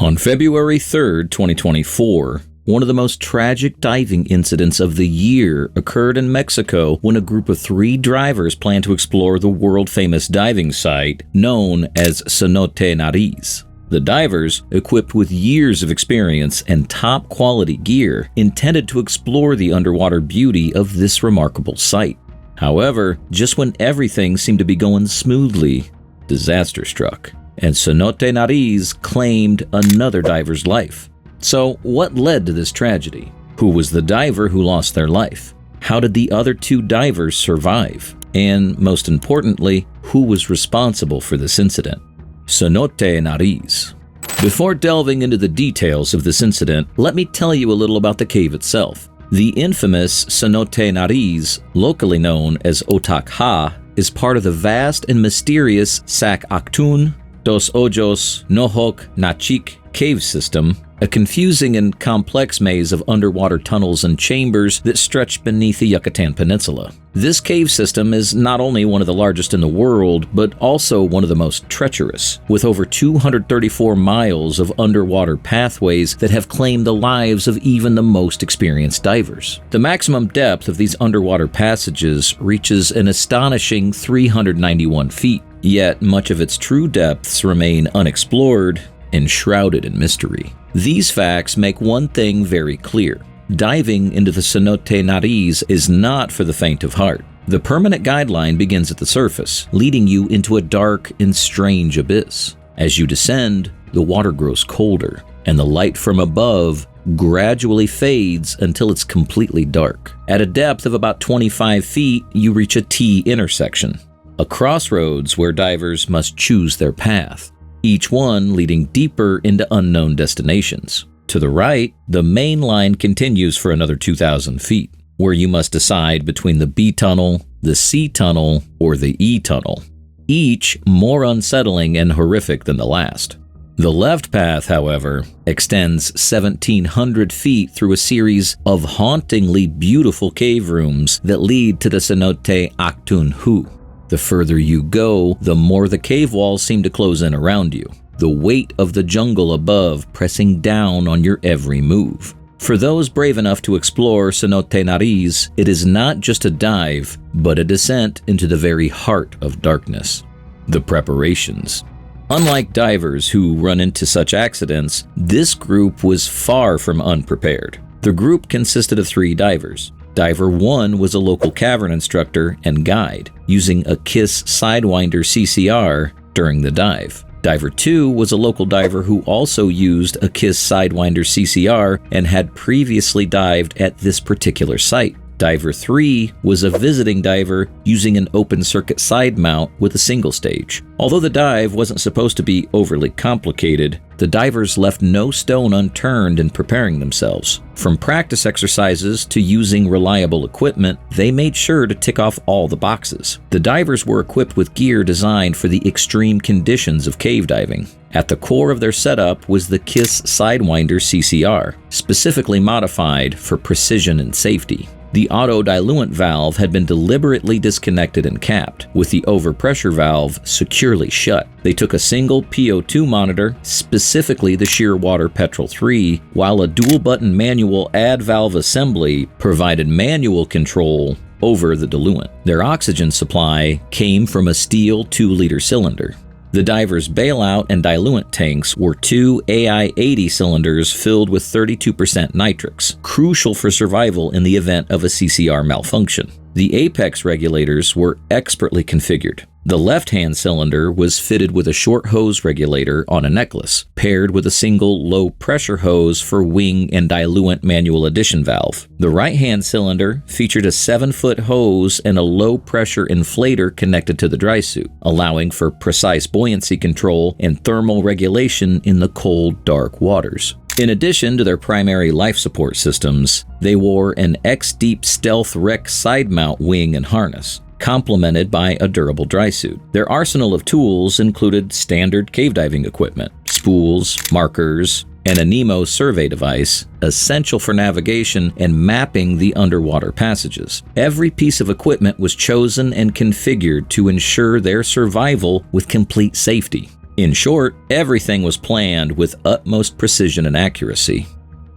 On February 3, 2024, one of the most tragic diving incidents of the year occurred in Mexico when a group of 3 divers planned to explore the world-famous diving site known as Cenote Nariz. The divers, equipped with years of experience and top-quality gear, intended to explore the underwater beauty of this remarkable site. However, just when everything seemed to be going smoothly, disaster struck, and Cenote Nariz claimed another diver's life. So, what led to this tragedy? Who was the diver who lost their life? How did the other 2 divers survive? And most importantly, who was responsible for this incident? Cenote Nariz. Before delving into the details of this incident, let me tell you a little about the cave itself. The infamous Cenote Nariz, locally known as Otak Ha, is part of the vast and mysterious Sac Actun, Dos Ojos, Nohok, Nachik cave system, a confusing and complex maze of underwater tunnels and chambers that stretch beneath the Yucatan Peninsula. This cave system is not only one of the largest in the world, but also one of the most treacherous, with over 234 miles of underwater pathways that have claimed the lives of even the most experienced divers. The maximum depth of these underwater passages reaches an astonishing 391 feet, yet much of its true depths remain unexplored and shrouded in mystery. These facts make one thing very clear. Diving into the Cenote Nariz is not for the faint of heart. The permanent guideline begins at the surface, leading you into a dark and strange abyss. As you descend, the water grows colder, and the light from above gradually fades until it's completely dark. At a depth of about 25 feet, you reach a T intersection, a crossroads where divers must choose their path, each one leading deeper into unknown destinations. To the right, the main line continues for another 2,000 feet, where you must decide between the B tunnel, the C tunnel, or the E tunnel, each more unsettling and horrific than the last. The left path, however, extends 1,700 feet through a series of hauntingly beautiful cave rooms that lead to the Cenote Actun. The further you go, the more the cave walls seem to close in around you, the weight of the jungle above pressing down on your every move. For those brave enough to explore Cenote Nariz, it is not just a dive, but a descent into the very heart of darkness. The preparations. Unlike divers who run into such accidents, this group was far from unprepared. The group consisted of 3 divers. Diver 1 was a local cavern instructor and guide, using a KISS Sidewinder CCR during the dive. Diver 2 was a local diver who also used a KISS Sidewinder CCR and had previously dived at this particular site. Diver 3 was a visiting diver using an open circuit side mount with a single stage. Although the dive wasn't supposed to be overly complicated, the divers left no stone unturned in preparing themselves. From practice exercises to using reliable equipment, they made sure to tick off all the boxes. The divers were equipped with gear designed for the extreme conditions of cave diving. At the core of their setup was the KISS Sidewinder CCR, specifically modified for precision and safety. The auto-diluent valve had been deliberately disconnected and capped, with the overpressure valve securely shut. They took a single PO2 monitor, specifically the Shearwater Petrel 3, while a dual-button manual add valve assembly provided manual control over the diluent. Their oxygen supply came from a steel 2-liter cylinder. The divers' bailout and diluent tanks were 2 AI-80 cylinders filled with 32% nitrix, crucial for survival in the event of a CCR malfunction. The apex regulators were expertly configured. The left-hand cylinder was fitted with a short hose regulator on a necklace, paired with a single low-pressure hose for wing and diluent manual addition valve. The right-hand cylinder featured a 7-foot hose and a low-pressure inflator connected to the dry suit, allowing for precise buoyancy control and thermal regulation in the cold, dark waters. In addition to their primary life support systems, they wore an X-Deep Stealth Rec side mount wing and harness, complemented by a durable dry suit. Their arsenal of tools included standard cave diving equipment, spools, markers, and a Nemo survey device, essential for navigation and mapping the underwater passages. Every piece of equipment was chosen and configured to ensure their survival with complete safety. In short, everything was planned with utmost precision and accuracy.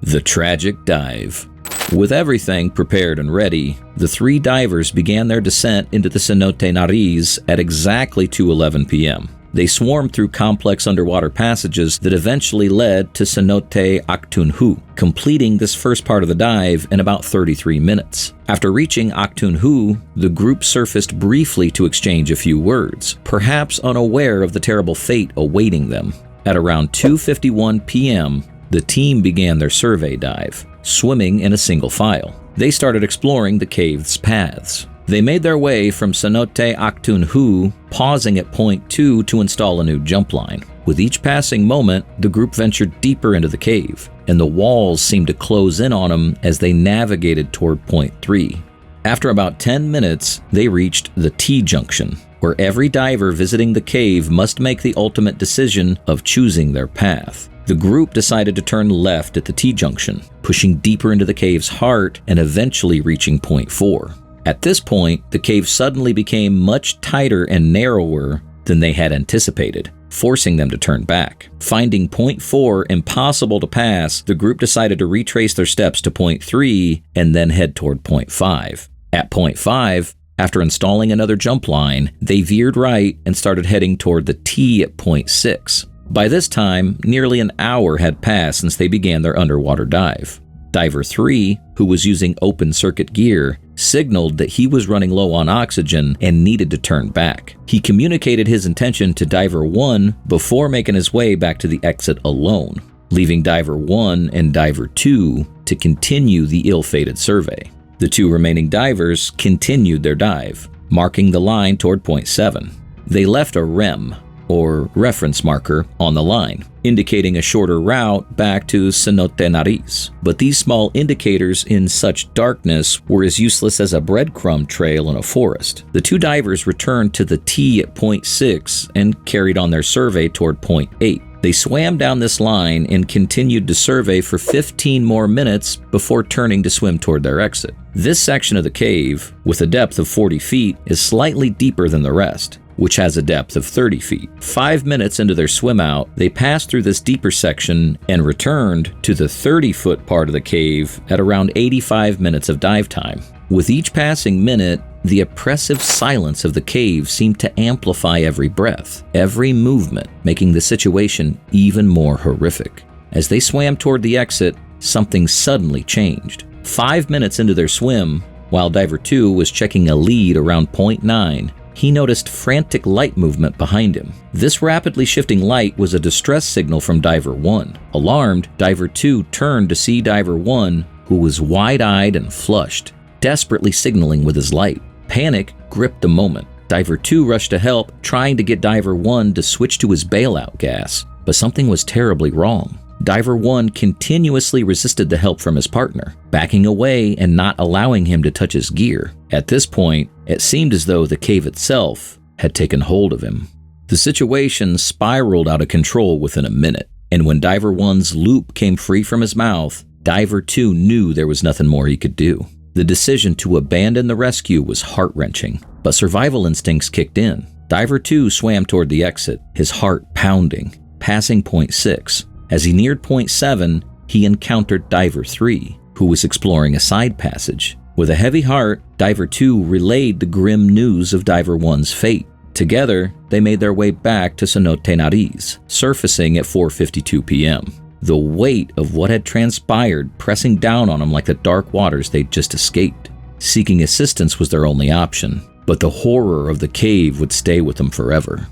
The tragic dive. With everything prepared and ready, the three divers began their descent into the Cenote Nariz at exactly 2:11 p.m. They swarmed through complex underwater passages that eventually led to Cenote Actun, completing this first part of the dive in about 33 minutes. After reaching Actun, the group surfaced briefly to exchange a few words, perhaps unaware of the terrible fate awaiting them. At around 2:51 p.m., the team began their survey dive, swimming in a single file. They started exploring the cave's paths. They made their way from Cenote Actun, pausing at point 2 to install a new jump line. With each passing moment, the group ventured deeper into the cave, and the walls seemed to close in on them as they navigated toward point 3. After about 10 minutes, they reached the T-junction, where every diver visiting the cave must make the ultimate decision of choosing their path. The group decided to turn left at the T-junction, pushing deeper into the cave's heart and eventually reaching point 4. At this point, the cave suddenly became much tighter and narrower than they had anticipated, forcing them to turn back. Finding point 4 impossible to pass, the group decided to retrace their steps to point 3 and then head toward point 5. At point 5, after installing another jump line, they veered right and started heading toward the T at point 6. By this time, nearly an hour had passed since they began their underwater dive. Diver 3, who was using open circuit gear, signaled that he was running low on oxygen and needed to turn back. He communicated his intention to Diver 1 before making his way back to the exit alone, leaving Diver 1 and Diver 2 to continue the ill-fated survey. The two remaining divers continued their dive, marking the line toward point 7. They left a REM, or reference marker, on the line, indicating a shorter route back to Cenote Nariz. But these small indicators in such darkness were as useless as a breadcrumb trail in a forest. The two divers returned to the T at point 6 and carried on their survey toward point 8. They swam down this line and continued to survey for 15 more minutes before turning to swim toward their exit. This section of the cave, with a depth of 40 feet, is slightly deeper than the rest, which has a depth of 30 feet. 5 minutes into their swim out, they passed through this deeper section and returned to the 30-foot part of the cave at around 85 minutes of dive time. With each passing minute, the oppressive silence of the cave seemed to amplify every breath, every movement, making the situation even more horrific. As they swam toward the exit, something suddenly changed. 5 minutes into their swim, while Diver 2 was checking a lead around point 9, he noticed frantic light movement behind him. This rapidly shifting light was a distress signal from Diver 1. Alarmed, Diver 2 turned to see Diver 1, who was wide-eyed and flushed, desperately signaling with his light. Panic gripped the moment. Diver 2 rushed to help, trying to get Diver 1 to switch to his bailout gas, but something was terribly wrong. Diver 1 continuously resisted the help from his partner, backing away and not allowing him to touch his gear. At this point, it seemed as though the cave itself had taken hold of him. The situation spiraled out of control within a minute, and when Diver 1's loop came free from his mouth, Diver 2 knew there was nothing more he could do. The decision to abandon the rescue was heart-wrenching, but survival instincts kicked in. Diver 2 swam toward the exit, his heart pounding, passing point 6. As he neared point 7, he encountered Diver 3, who was exploring a side passage. With a heavy heart, Diver 2 relayed the grim news of Diver 1's fate. Together, they made their way back to Cenote Nariz, surfacing at 4:52 p.m. The weight of what had transpired pressing down on them like the dark waters they'd just escaped. Seeking assistance was their only option, but the horror of the cave would stay with them forever.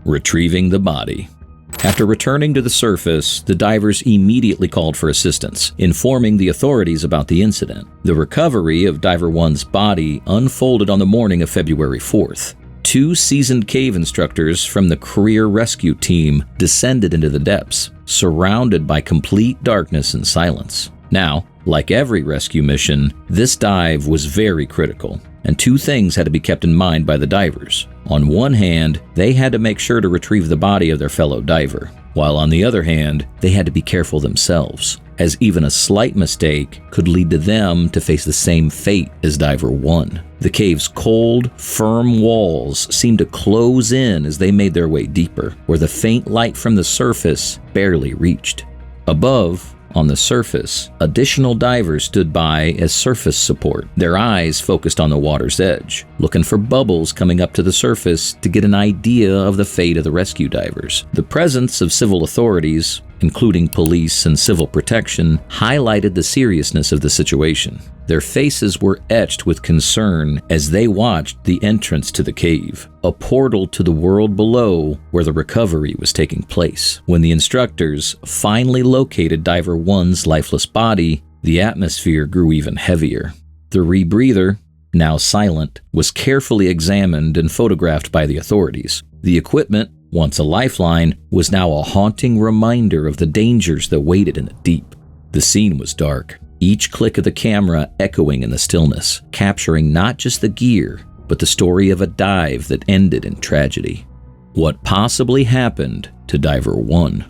Retrieving the body. After returning to the surface, the divers immediately called for assistance, informing the authorities about the incident. The recovery of Diver 1's body unfolded on the morning of February 4th. 2 seasoned cave instructors from the career rescue team descended into the depths, surrounded by complete darkness and silence. Now, like every rescue mission, this dive was very critical, and 2 things had to be kept in mind by the divers. On one hand, they had to make sure to retrieve the body of their fellow diver, while on the other hand, they had to be careful themselves. as even a slight mistake could lead to them to face the same fate as Diver 1. The cave's cold, firm walls seemed to close in as they made their way deeper, where the faint light from the surface barely reached. Above, on the surface, additional divers stood by as surface support, their eyes focused on the water's edge, looking for bubbles coming up to the surface to get an idea of the fate of the rescue divers. The presence of civil authorities, including police and civil protection, highlighted the seriousness of the situation. Their faces were etched with concern as they watched the entrance to the cave, a portal to the world below where the recovery was taking place. When the instructors finally located Diver 1's lifeless body, the atmosphere grew even heavier. The rebreather, now silent, was carefully examined and photographed by the authorities. The equipment, once a lifeline, was now a haunting reminder of the dangers that waited in the deep. The scene was dark, each click of the camera echoing in the stillness, capturing not just the gear, but the story of a dive that ended in tragedy. What possibly happened to Diver 1?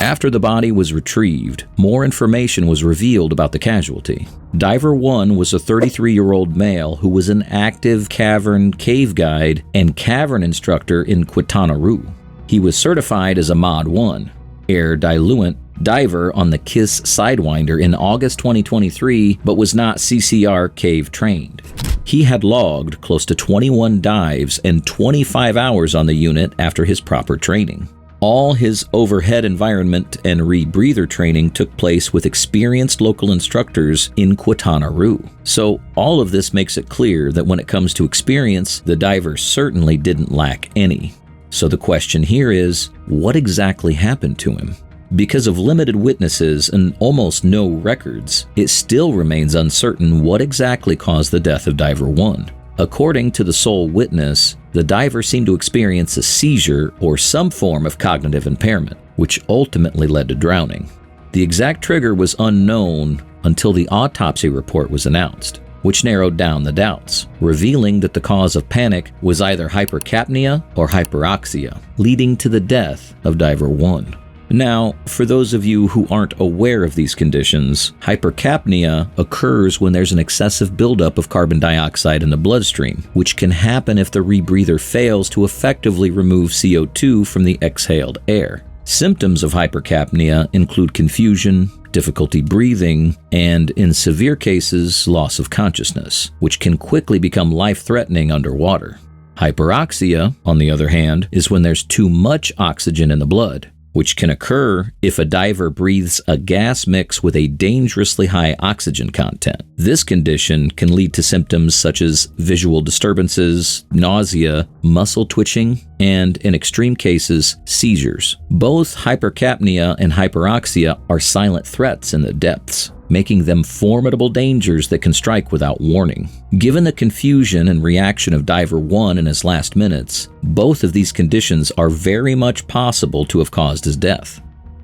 After the body was retrieved, more information was revealed about the casualty. Diver 1 was a 33-year-old male who was an active cave guide and cavern instructor in Quintana Roo. He was certified as a Mod 1, air diluent diver on the KISS Sidewinder in August 2023, but was not CCR cave trained. He had logged close to 21 dives and 25 hours on the unit after his proper training. All his overhead environment and rebreather training took place with experienced local instructors in Quintana Roo. So all of this makes it clear that when it comes to experience, the diver certainly didn't lack any. So the question here is, what exactly happened to him? Because of limited witnesses and almost no records, it still remains uncertain what exactly caused the death of Diver 1. According to the sole witness, the diver seemed to experience a seizure or some form of cognitive impairment, which ultimately led to drowning. The exact trigger was unknown until the autopsy report was announced, which narrowed down the doubts, revealing that the cause of panic was either hypercapnia or hyperoxia, leading to the death of Diver 1. Now, for those of you who aren't aware of these conditions, hypercapnia occurs when there's an excessive buildup of carbon dioxide in the bloodstream, which can happen if the rebreather fails to effectively remove CO2 from the exhaled air. Symptoms of hypercapnia include confusion, difficulty breathing, and, in severe cases, loss of consciousness, which can quickly become life-threatening underwater. Hyperoxia, on the other hand, is when there's too much oxygen in the blood, which can occur if a diver breathes a gas mix with a dangerously high oxygen content. This condition can lead to symptoms such as visual disturbances, nausea, muscle twitching, and, in extreme cases, seizures. Both hypercapnia and hyperoxia are silent threats in the depths, making them formidable dangers that can strike without warning. Given the confusion and reaction of Diver 1 in his last minutes, both of these conditions are very much possible to have caused his death.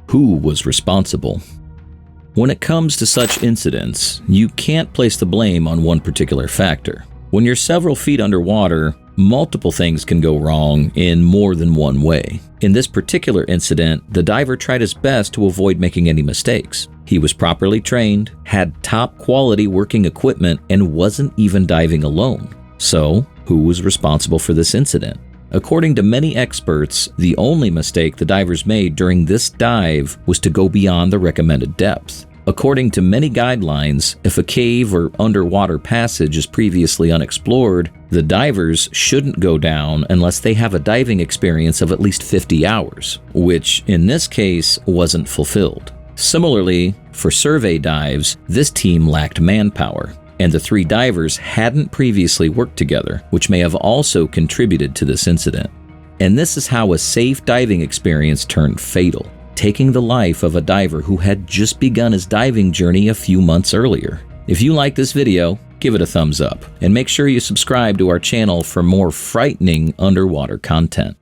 Who was responsible? When it comes to such incidents, you can't place the blame on one particular factor. When you're several feet underwater, multiple things can go wrong in more than one way. In this particular incident, the diver tried his best to avoid making any mistakes. He was properly trained, had top quality working equipment, and wasn't even diving alone. So, who was responsible for this incident? According to many experts, the only mistake the divers made during this dive was to go beyond the recommended depth. According to many guidelines, if a cave or underwater passage is previously unexplored, the divers shouldn't go down unless they have a diving experience of at least 50 hours, which in this case wasn't fulfilled. Similarly, for survey dives, this team lacked manpower, and the three divers hadn't previously worked together, which may have also contributed to this incident. And this is how a safe diving experience turned fatal, taking the life of a diver who had just begun his diving journey a few months earlier. If you like this video, give it a thumbs up, and make sure you subscribe to our channel for more frightening underwater content.